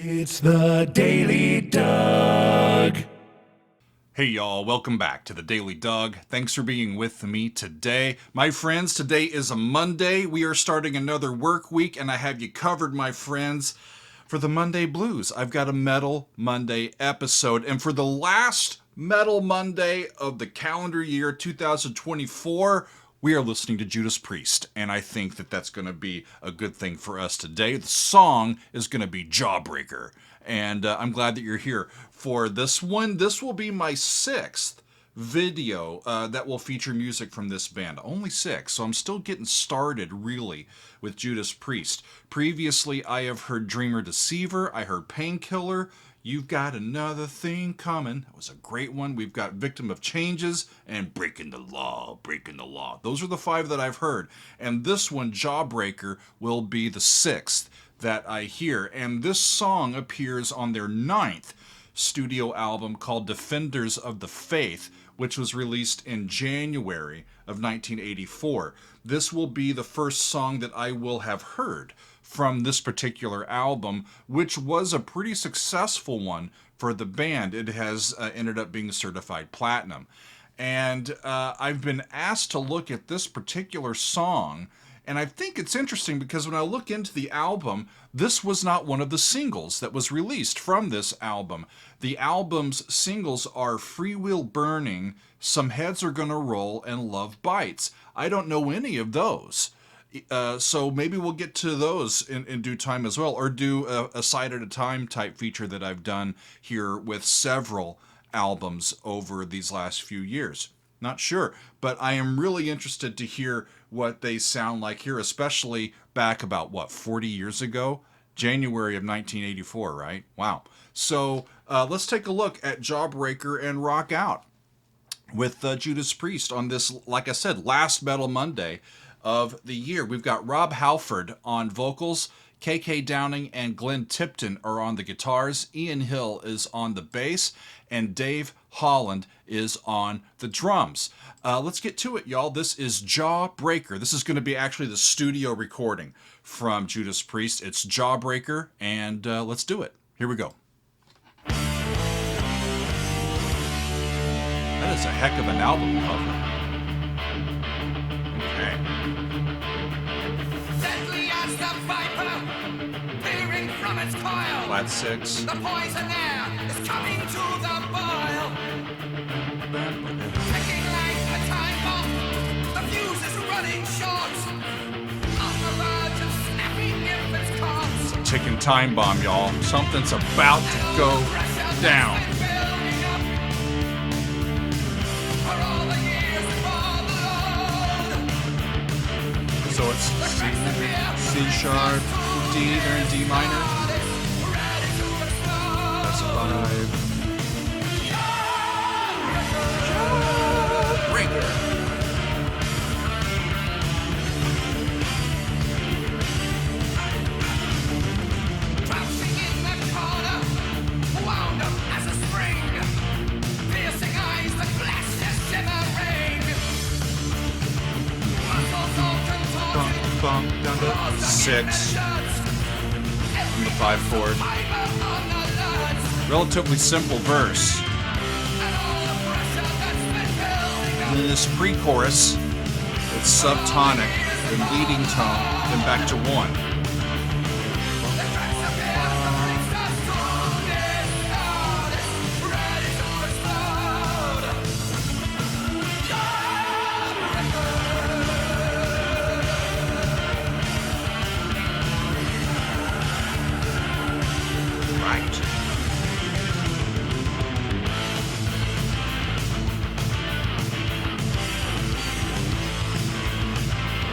It's the Daily Doug. Hey y'all, welcome back to the Daily Doug. Thanks for being with me today. My friends, today is a Monday. We are starting another work week and I have you covered, my friends, for the Monday Blues. I've got a Metal Monday episode, and for the last Metal Monday of the calendar year 2024, we are listening to Judas Priest, and I think that that's going to be a good thing for us today. The song is going to be Jawbreaker, and I'm glad that you're here for this one. This will be my sixth video that will feature music from this band. Only six, so I'm still getting started, really, with Judas Priest. Previously, I have heard Dreamer Deceiver, I heard Painkiller, You've Got Another Thing Coming. That was a great one. We've got Victim of Changes and Breaking the Law, Breaking the Law. Those are the five that I've heard. And this one, Jawbreaker, will be the sixth that I hear. And this song appears on their ninth studio album called Defenders of the Faith, which was released in January of 1984. This will be the first song that I will have heard from this particular album, which was a pretty successful one for the band. It has ended up being certified platinum. And I've been asked to look at this particular song, and I think it's interesting because when I look into the album, this was not one of the singles that was released from this album. The album's singles are Freewheel Burning, Some Heads Are Gonna Roll, and Love Bites. I don't know any of those. So maybe we'll get to those in due time as well, or do a side at a time type feature that I've done here with several albums over these last few years. Not sure, but I am really interested to hear what they sound like here, especially back about, 40 years ago? January of 1984, right? Wow. So let's take a look at Jawbreaker and rock out with Judas Priest on this, like I said, last Metal Monday of the year. We've got Rob Halford on vocals, KK Downing and Glenn Tipton are on the guitars, Ian Hill is on the bass, and Dave Holland is on the drums. Let's get to it, y'all. This is Jawbreaker. This is going to be actually the studio recording from Judas Priest. It's Jawbreaker, and let's do it. Here we go. That is a heck of an album cover. Okay. Deadly as the viper, peering from its coil. Flat six. The poison air is coming to the boil. Ticking like a time bomb, the fuse is running short. On the verge of snapping infant's corpse. It's a ticking time bomb, y'all. Something's about to go down. So it's C sharp, D, they're in D minor. That's a 5. Jawbreaker. Crouching in the corner, wound up as a spring. Piercing eyes, the glass is shimmering. Muscles all contorted. Bump down to 6 on the 5 chord. Relatively simple verse. And then this pre-chorus, it's subtonic, then leading tone, then back to 1.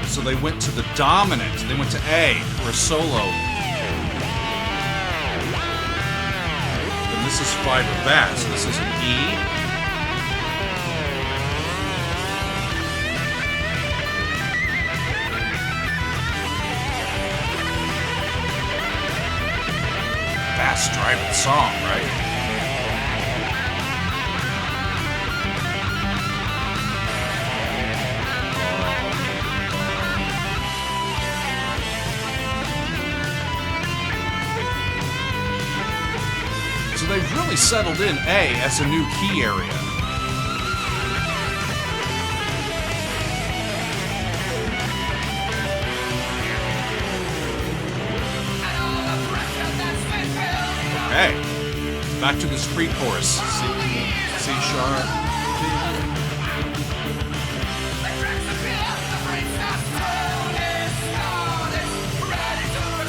So they went to the dominant. They went to A for a solo. And this is 5 of that. So this is an E. Fast driving song, right? So they've really settled in A as a new key area. Okay, back to this pre-chorus. C sharp.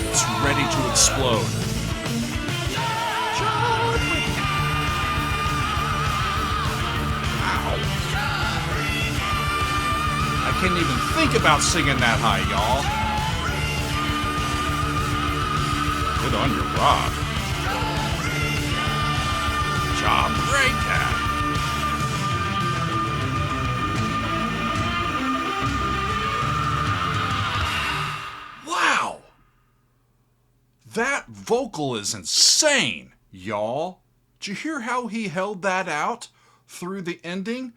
It's ready to explode. I can't even think about singing that high, y'all. Good on your rock. Jawbreaker. Wow. That vocal is insane, y'all. Did you hear how he held that out through the ending?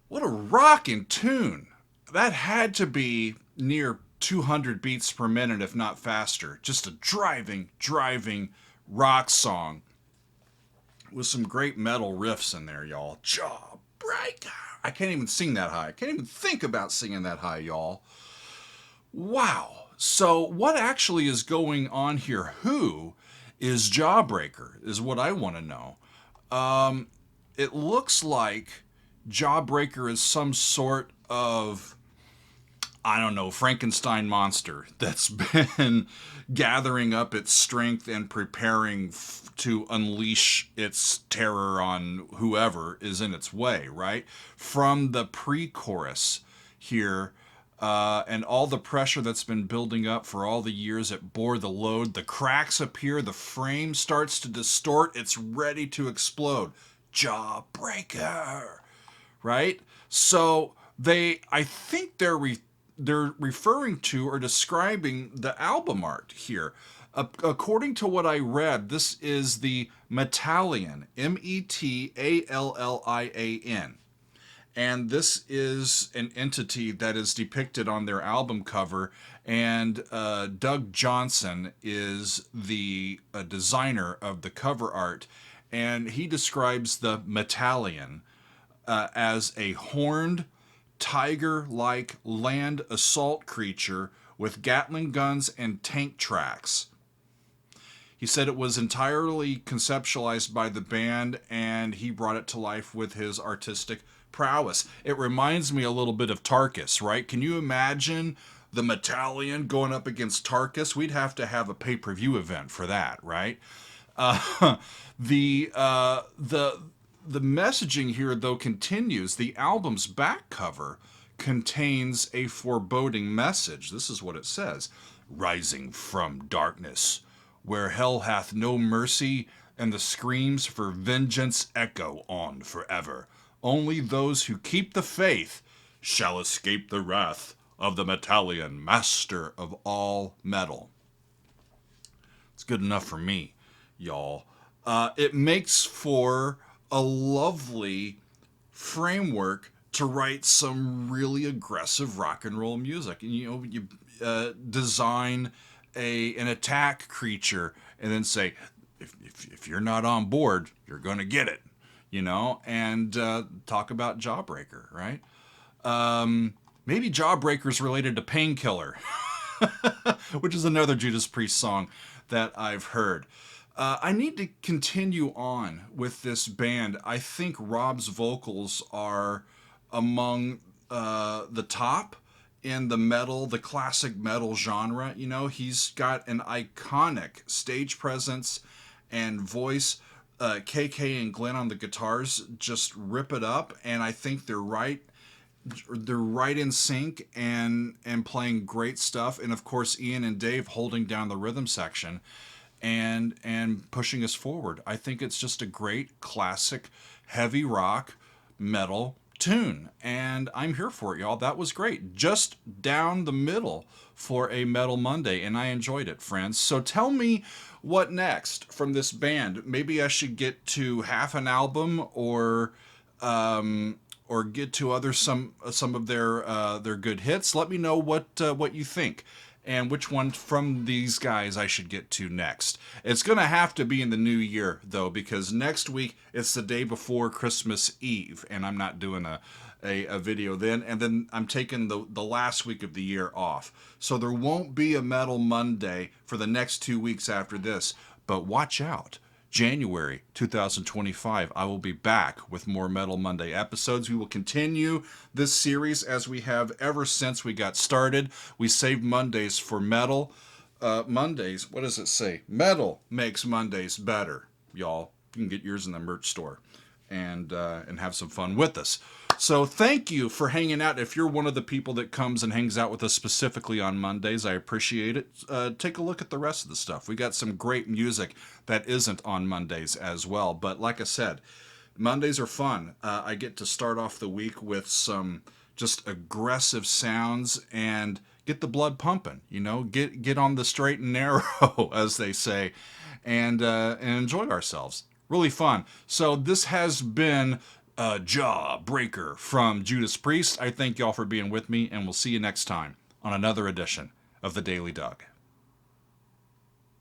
What a rockin' tune. That had to be near 200 beats per minute, if not faster. Just a driving rock song with some great metal riffs in there, y'all. Jawbreaker. I can't even sing that high. I can't even think about singing that high, y'all. Wow. So what actually is going on here? Who is Jawbreaker is what I want to know. It looks like Jawbreaker is some sort of, I don't know, Frankenstein monster that's been gathering up its strength and preparing to unleash its terror on whoever is in its way, right? From the pre-chorus here, and all the pressure that's been building up for all the years it bore the load, the cracks appear, the frame starts to distort, it's ready to explode. Jawbreaker, right? So I think they're referring to or describing the album art here. According to what I read, this is the Metallian, Metallian. And this is an entity that is depicted on their album cover. And Doug Johnson is the designer of the cover art. And he describes the Metallian as a horned, tiger-like land assault creature with Gatling guns and tank tracks. He said it was entirely conceptualized by the band, and he brought it to life with his artistic prowess. It reminds me a little bit of Tarkus, right? Can you imagine the Metallian going up against Tarkus? We'd have to have a pay-per-view event for that, right? The messaging here, though, continues. The album's back cover contains a foreboding message. This is what it says. Rising from darkness, where hell hath no mercy, and the screams for vengeance echo on forever. Only those who keep the faith shall escape the wrath of the Metallian, master of all metal. It's good enough for me, y'all. It makes for a lovely framework to write some really aggressive rock and roll music. And, you know, you design an attack creature and then say, if you're not on board, you're going to get it, you know, and talk about Jawbreaker, right? Maybe Jawbreaker's related to Painkiller, which is another Judas Priest song that I've heard. I need to continue on with this band. I think Rob's vocals are among the top in the classic metal genre. You know, he's got an iconic stage presence and voice. KK and Glenn on the guitars just rip it up, and I think they're right in sync and playing great stuff. And of course, Ian and Dave holding down the rhythm section and pushing us forward. I think it's just a great classic heavy rock metal tune, and I'm here for it, y'all. That was great. Just down the middle for a Metal Monday, and I enjoyed it, friends. So tell me what next from this band. Maybe I should get to half an album or get to some of their good hits. Let me know what you think and which one from these guys I should get to next. It's going to have to be in the new year, though, because next week it's the day before Christmas Eve, and I'm not doing a video then, and then I'm taking the last week of the year off. So there won't be a Metal Monday for the next 2 weeks after this, but watch out. January 2025, I will be back with more Metal Monday episodes. We will continue this series as we have ever since we got started. We saved Mondays for metal. Mondays, what does it say? Metal makes Mondays better, y'all. You can get yours in the merch store and have some fun with us. So thank you for hanging out. If you're one of the people that comes and hangs out with us specifically on Mondays, I appreciate it. Take a look at the rest of the stuff. We got some great music that isn't on Mondays as well. But like I said, Mondays are fun. I get to start off the week with some just aggressive sounds and get the blood pumping, you know, get on the straight and narrow, as they say, and enjoy ourselves. Really fun. So this has been Jawbreaker from Judas Priest. I thank y'all for being with me, and we'll see you next time on another edition of The Daily Doug.